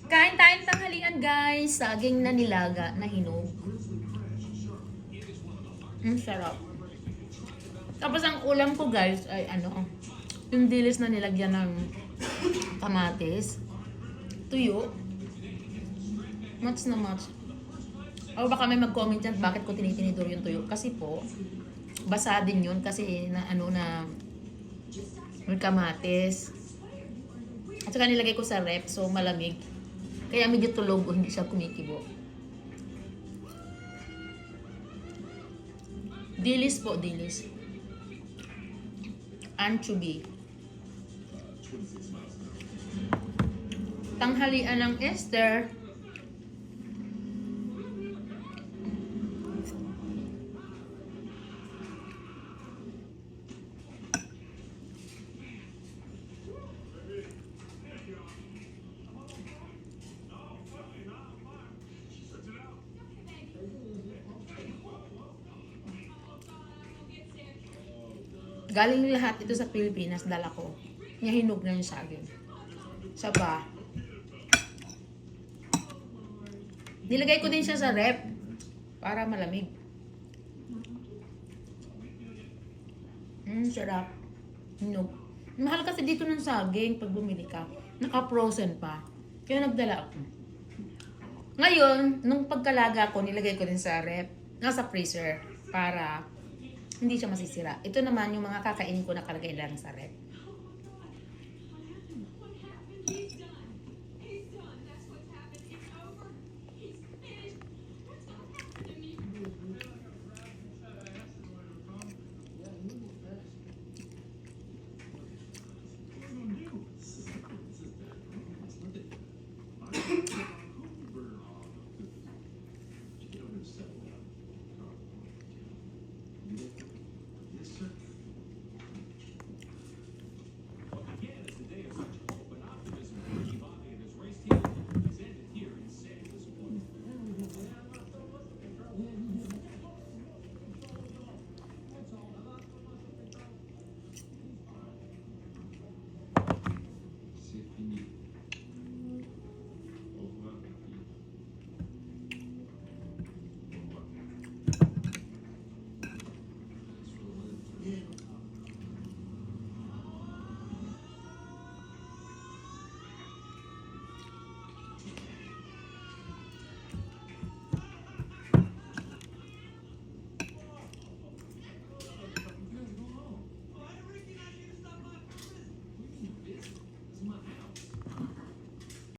Kain tayong tanghalian guys. Saging na nilaga na hinog. Sarap. Tapos ang ulam ko guys ay yung dilis na nilagyan ng kamatis, tuyo. Much na much. O baka may mag-comment dyan bakit ko tinitinidor yung tuyo. Kasi po, basa din yun kasi na may kamatis. At saka nilagay ko sa rep so malamig. Kaya medyo tulog o hindi siya kumikibo. Dilis po, dilis. Anchovy. Tanghalian ng Esther. Galing lahat ito sa Pilipinas, dala ko. Hinog na yung saging. Saba. Nilagay ko din siya sa rep para malamig. Sarap. Hinog. Mahal kasi dito ng saging pag bumili ka. Naka-frozen pa. Kaya nagdala ako. Ngayon, nung pagkalaga ko, nilagay ko din sa rep. Nasa freezer para hindi siya masisira. Ito naman yung mga kakainin ko nakalagay lang sa rep.